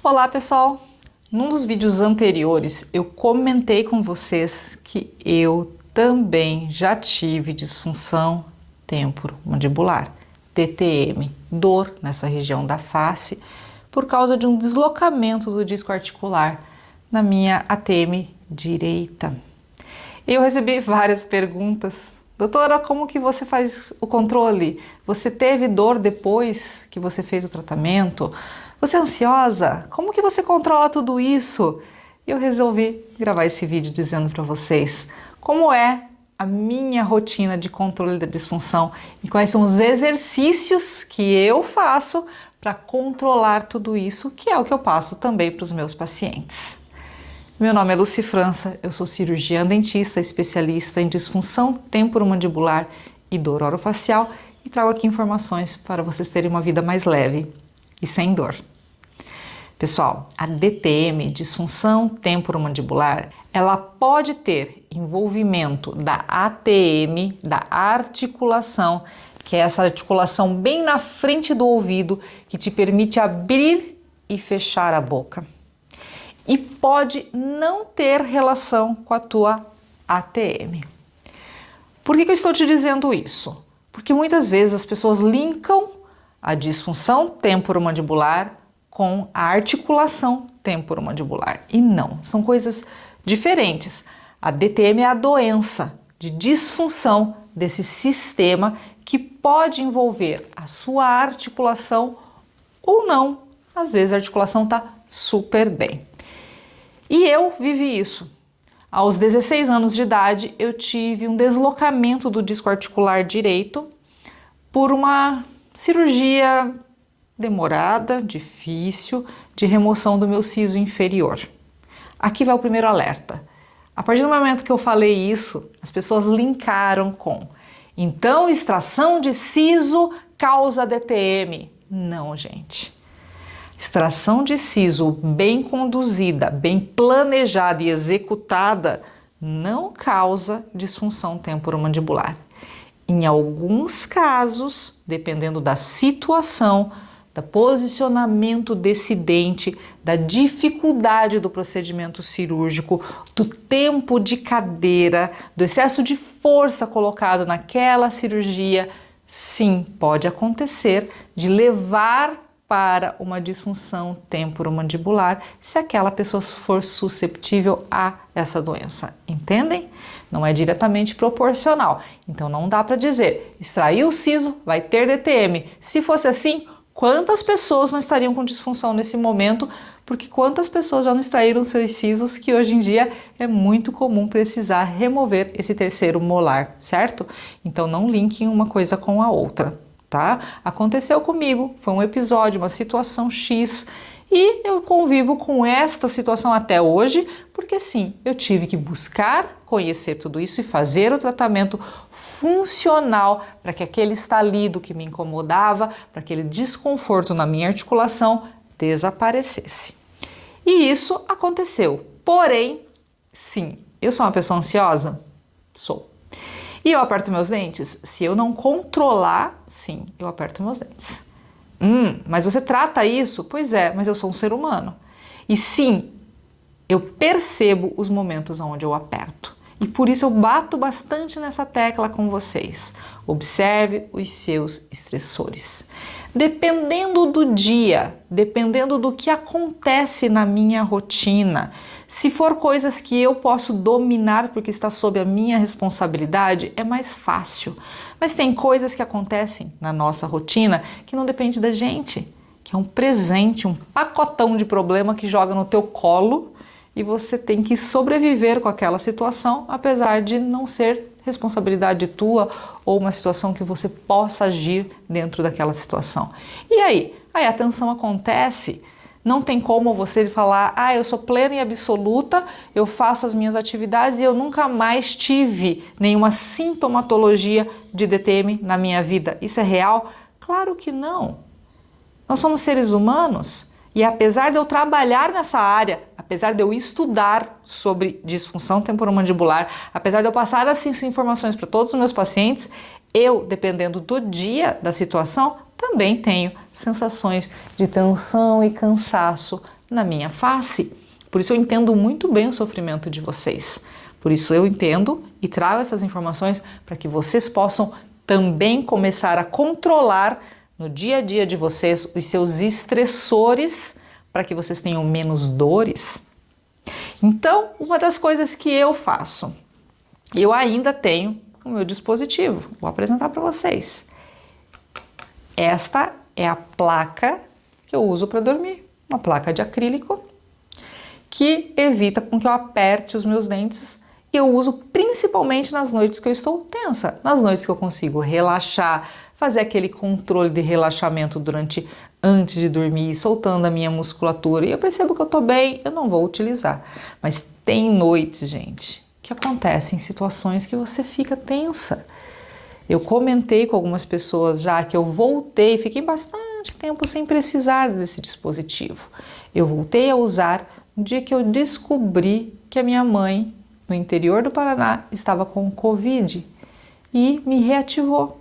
Olá pessoal! Num dos vídeos anteriores eu comentei com vocês que eu também já tive disfunção temporomandibular, TTM, dor nessa região da face, por causa de um deslocamento do disco articular na minha ATM direita. Eu recebi várias perguntas. Doutora, como que você faz o controle? Você teve dor depois que você fez o tratamento? Você é ansiosa? Como que você controla tudo isso? Eu resolvi gravar esse vídeo dizendo para vocês como é a minha rotina de controle da disfunção e quais são os exercícios que eu faço para controlar tudo isso, que é o que eu passo também para os meus pacientes. Meu nome é Lucy França, eu sou cirurgiã dentista, especialista em disfunção temporomandibular e dor orofacial e trago aqui informações para vocês terem uma vida mais leve e sem dor. Pessoal, a DTM, disfunção temporomandibular, ela pode ter envolvimento da ATM, da articulação, que é essa articulação bem na frente do ouvido que te permite abrir e fechar a boca. E pode não ter relação com a tua ATM. Por que eu estou te dizendo isso? Porque muitas vezes as pessoas linkam a disfunção temporomandibular com a articulação temporomandibular. E não, são coisas diferentes. A DTM é a doença de disfunção desse sistema que pode envolver a sua articulação ou não. Às vezes a articulação está super bem. E eu vivi isso. Aos 16 anos de idade, eu tive um deslocamento do disco articular direito por uma cirurgia demorada, difícil, de remoção do meu siso inferior. Aqui vai o primeiro alerta. A partir do momento que eu falei isso, as pessoas linkaram com então extração de siso causa DTM. Não, gente. Extração de siso bem conduzida, bem planejada e executada não causa disfunção temporomandibular. Em alguns casos, dependendo da situação, do posicionamento desse dente, da dificuldade do procedimento cirúrgico, do tempo de cadeira, do excesso de força colocado naquela cirurgia, sim, pode acontecer de levar para uma disfunção temporomandibular se aquela pessoa for susceptível a essa doença, entendem? Não é diretamente proporcional, então não dá para dizer, extrair o siso vai ter DTM. Se fosse assim, quantas pessoas não estariam com disfunção nesse momento, porque quantas pessoas já não extraíram seus sisos que hoje em dia é muito comum precisar remover esse terceiro molar, certo? Então não linkem uma coisa com a outra. Tá? Aconteceu comigo, foi um episódio, uma situação X e eu convivo com esta situação até hoje, porque sim, eu tive que buscar conhecer tudo isso e fazer o tratamento funcional para que aquele estalido que me incomodava, para aquele desconforto na minha articulação desaparecesse. E isso aconteceu, porém, sim, eu sou uma pessoa ansiosa? Sou. E eu aperto meus dentes? Se eu não controlar, sim, eu aperto meus dentes. Mas você trata isso? Pois é, mas eu sou um ser humano. E sim, eu percebo os momentos onde eu aperto. E por isso eu bato bastante nessa tecla com vocês. Observe os seus estressores. Dependendo do dia, dependendo do que acontece na minha rotina, se for coisas que eu posso dominar porque está sob a minha responsabilidade, é mais fácil. Mas tem coisas que acontecem na nossa rotina que não depende da gente, que é um presente, um pacotão de problema que joga no teu colo e você tem que sobreviver com aquela situação, apesar de não ser responsabilidade tua ou uma situação que você possa agir dentro daquela situação. E aí? Aí a tensão acontece. Não tem como você falar, eu sou plena e absoluta, eu faço as minhas atividades e eu nunca mais tive nenhuma sintomatologia de DTM na minha vida. Isso é real? Claro que não. Nós somos seres humanos e apesar de eu trabalhar nessa área, apesar de eu estudar sobre disfunção temporomandibular, apesar de eu passar essas informações para todos os meus pacientes, eu, dependendo do dia, da situação, também tenho sensações de tensão e cansaço na minha face. Por isso eu entendo muito bem o sofrimento de vocês. Por isso eu entendo e trago essas informações para que vocês possam também começar a controlar no dia a dia de vocês os seus estressores, para que vocês tenham menos dores. Então, uma das coisas que eu faço, eu ainda tenho o meu dispositivo, vou apresentar para vocês. Esta é a placa que eu uso para dormir, uma placa de acrílico que evita com que eu aperte os meus dentes. Eu uso principalmente nas noites que eu estou tensa, nas noites que eu consigo relaxar, fazer aquele controle de relaxamento antes de dormir, soltando a minha musculatura, e eu percebo que eu estou bem, eu não vou utilizar. Mas tem noites, gente, que acontecem situações que você fica tensa. Eu comentei com algumas pessoas já que eu voltei, fiquei bastante tempo sem precisar desse dispositivo. Eu voltei a usar no dia que eu descobri que a minha mãe, no interior do Paraná, estava com Covid e me reativou.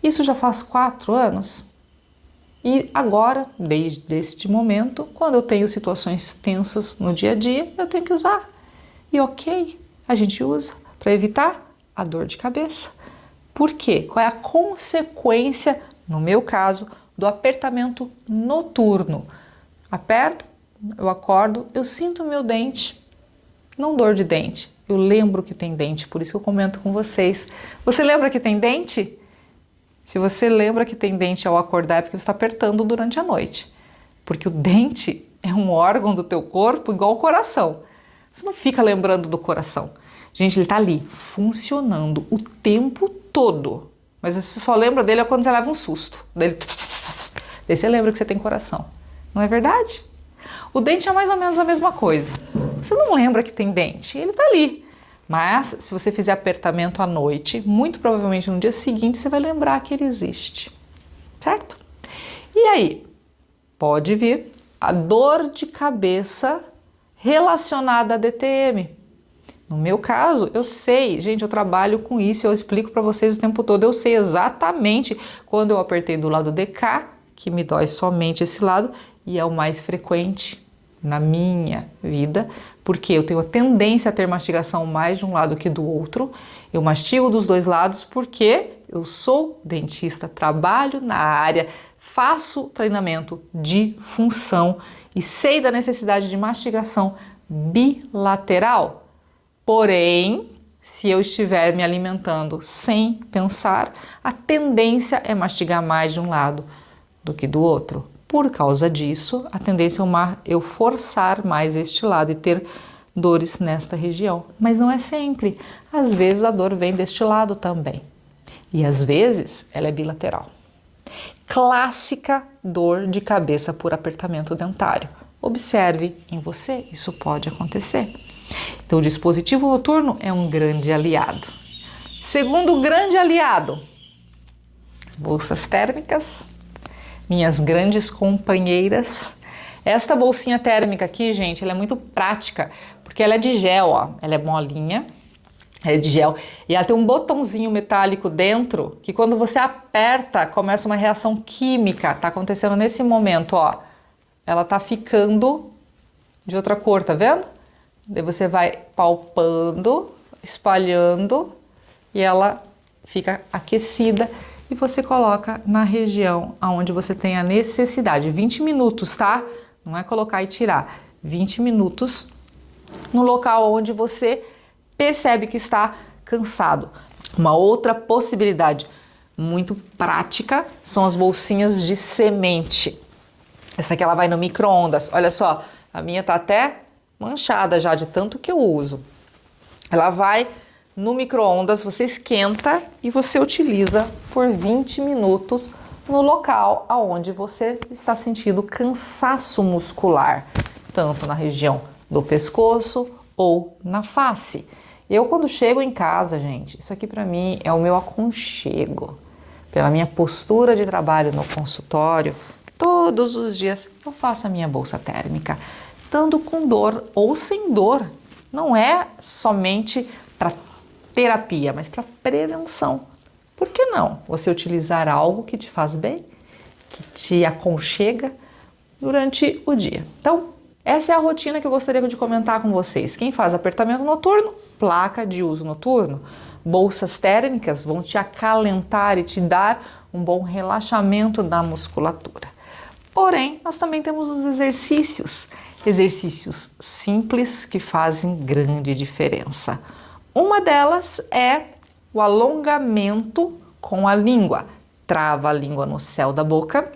Isso já faz 4 anos. E agora, desde este momento, quando eu tenho situações tensas no dia a dia, eu tenho que usar. E ok, a gente usa para evitar a dor de cabeça. Por quê? Qual é a consequência, no meu caso, do apertamento noturno? Aperto, eu acordo, eu sinto o meu dente, não dor de dente, eu lembro que tem dente, por isso que eu comento com vocês. Você lembra que tem dente? Se você lembra que tem dente ao acordar é porque você está apertando durante a noite. Porque o dente é um órgão do teu corpo igual o coração. Você não fica lembrando do coração. Gente, ele está ali, funcionando o tempo todo. Mas você só lembra dele quando você leva um susto. Daí você lembra que você tem coração. Não é verdade? O dente é mais ou menos a mesma coisa. Você não lembra que tem dente, ele está ali. Mas se você fizer apertamento à noite, muito provavelmente no dia seguinte você vai lembrar que ele existe, certo? E aí, pode vir a dor de cabeça relacionada a DTM. No meu caso, eu sei, gente, eu trabalho com isso, eu explico para vocês o tempo todo, eu sei exatamente quando eu apertei do lado de cá, que me dói somente esse lado, e é o mais frequente na minha vida, porque eu tenho a tendência a ter mastigação mais de um lado que do outro. Eu mastigo dos dois lados porque eu sou dentista, trabalho na área, faço treinamento de função e sei da necessidade de mastigação bilateral. Porém, se eu estiver me alimentando sem pensar, a tendência é mastigar mais de um lado do que do outro. Por causa disso, a tendência é eu forçar mais este lado e ter dores nesta região. Mas não é sempre. Às vezes a dor vem deste lado também. E às vezes ela é bilateral. Clássica dor de cabeça por apertamento dentário. Observe em você, isso pode acontecer. Então o dispositivo noturno é um grande aliado. Segundo grande aliado, bolsas térmicas. Minhas grandes companheiras. Esta bolsinha térmica aqui, gente, ela é muito prática, porque ela é de gel, ó. Ela é molinha, ela é de gel, e ela tem um botãozinho metálico dentro, que quando você aperta, começa uma reação química. Tá acontecendo nesse momento, ó. Ela tá ficando de outra cor, tá vendo? Daí você vai palpando, espalhando, e ela fica aquecida. E você coloca na região onde você tem a necessidade. 20 minutos, tá? Não é colocar e tirar. 20 minutos no local onde você percebe que está cansado. Uma outra possibilidade muito prática são as bolsinhas de semente. Essa aqui ela vai no micro-ondas. Olha só, a minha tá até manchada já de tanto que eu uso. Ela vai no micro-ondas, você esquenta e você utiliza por 20 minutos no local aonde você está sentindo cansaço muscular, tanto na região do pescoço ou na face. Eu quando chego em casa, gente, isso aqui para mim é o meu aconchego. Pela minha postura de trabalho no consultório, todos os dias eu faço a minha bolsa térmica, tanto com dor ou sem dor. Não é somente para terapia, mas para prevenção. Por que não você utilizar algo que te faz bem, que te aconchega durante o dia? Então, Essa é a rotina que eu gostaria de comentar com vocês. Quem faz apertamento noturno, placa de uso noturno. Bolsas térmicas vão te acalentar e te dar um bom relaxamento da musculatura. Porém, nós também temos os exercícios simples que fazem grande diferença. Uma delas é o alongamento com a língua. Trava a língua no céu da boca,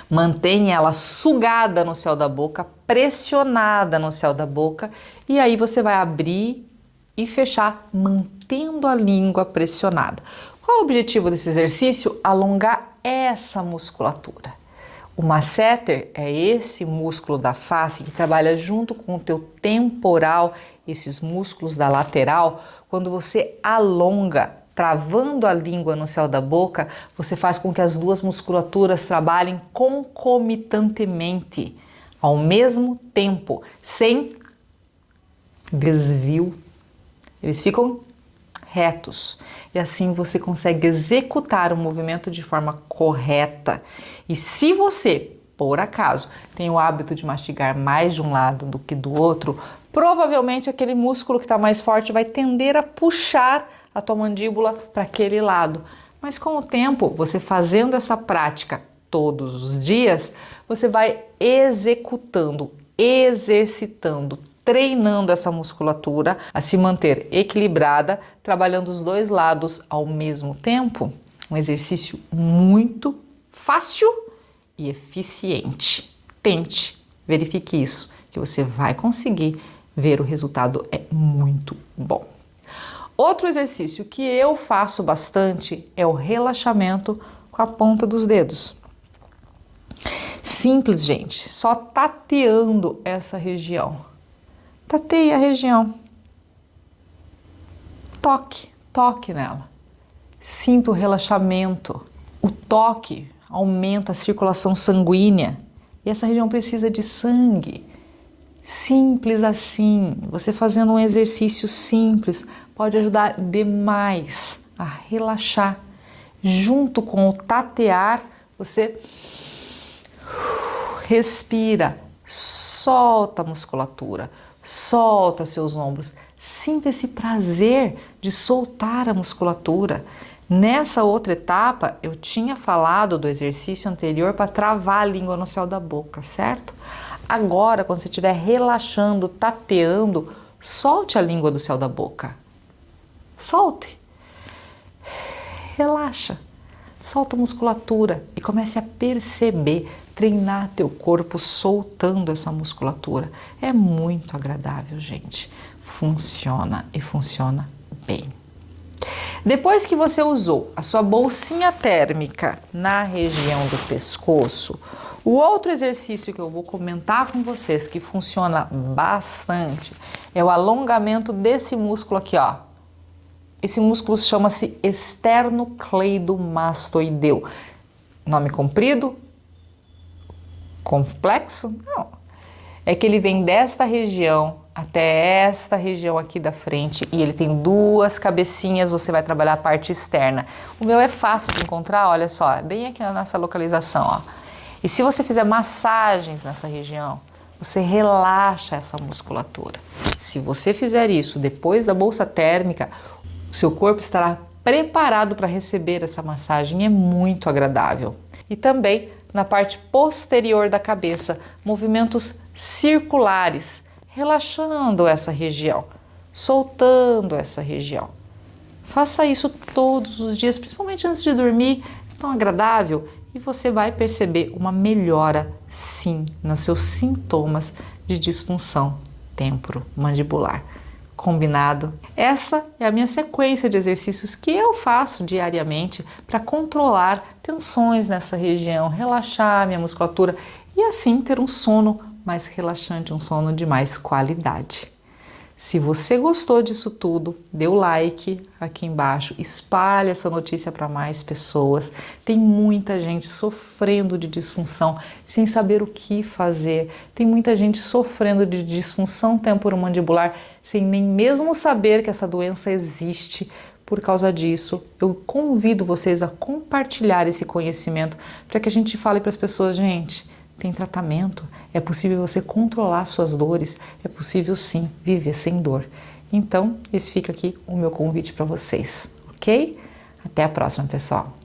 mantém ela sugada no céu da boca, pressionada no céu da boca, e aí você vai abrir e fechar, mantendo a língua pressionada. Qual é o objetivo desse exercício? Alongar essa musculatura. O masseter é esse músculo da face que trabalha junto com o teu temporal, esses músculos da lateral. Quando você alonga, travando a língua no céu da boca, você faz com que as duas musculaturas trabalhem concomitantemente, ao mesmo tempo, sem desvio. Eles ficam retos e assim você consegue executar o movimento de forma correta. E se você, por acaso, tem o hábito de mastigar mais de um lado do que do outro, provavelmente aquele músculo que está mais forte vai tender a puxar a tua mandíbula para aquele lado. Mas com o tempo, você fazendo essa prática todos os dias, você vai executando, exercitando, treinando essa musculatura a se manter equilibrada, trabalhando os dois lados ao mesmo tempo. Um exercício muito fácil e eficiente. Tente, verifique isso, que você vai conseguir ver o resultado é muito bom. Outro exercício que eu faço bastante é o relaxamento com a ponta dos dedos. Simples, gente, só tateando essa região. Tateie a região. Toque nela. Sinta o relaxamento. O toque aumenta a circulação sanguínea e essa região precisa de sangue. Simples assim. Você fazendo um exercício simples pode ajudar demais a relaxar. Junto com o tatear, você respira, solta a musculatura. Solta seus ombros, sinta esse prazer de soltar a musculatura. Nessa outra etapa, eu tinha falado do exercício anterior para travar a língua no céu da boca, certo? Agora, quando você estiver relaxando, tateando, solte a língua do céu da boca. Solte. Relaxa. Solta a musculatura e comece a perceber, treinar teu corpo soltando essa musculatura. É muito agradável, gente. Funciona e funciona bem. Depois que você usou a sua bolsinha térmica na região do pescoço, o outro exercício que eu vou comentar com vocês que funciona bastante é o alongamento desse músculo aqui, ó. Esse músculo chama-se esternocleidomastoideu. Nome comprido? Complexo? Não. É que ele vem desta região até esta região aqui da frente e ele tem duas cabecinhas, você vai trabalhar a parte externa. O meu é fácil de encontrar, olha só, bem aqui nessa localização, ó. E se você fizer massagens nessa região, você relaxa essa musculatura. Se você fizer isso depois da bolsa térmica, o seu corpo estará preparado para receber essa massagem, é muito agradável. E também na parte posterior da cabeça, movimentos circulares, relaxando essa região, soltando essa região. Faça isso todos os dias, principalmente antes de dormir, é tão agradável e você vai perceber uma melhora, sim, nos seus sintomas de disfunção temporomandibular. Combinado? Essa é a minha sequência de exercícios que eu faço diariamente para controlar tensões nessa região, relaxar minha musculatura e assim ter um sono mais relaxante, um sono de mais qualidade. Se você gostou disso tudo, dê o like aqui embaixo, espalhe essa notícia para mais pessoas. Tem muita gente sofrendo de disfunção sem saber o que fazer. Tem muita gente sofrendo de disfunção temporomandibular sem nem mesmo saber que essa doença existe. Por causa disso, eu convido vocês a compartilhar esse conhecimento para que a gente fale para as pessoas, gente, tem tratamento, é possível você controlar suas dores, é possível sim viver sem dor. Então, esse fica aqui o meu convite para vocês, ok? Até a próxima, pessoal!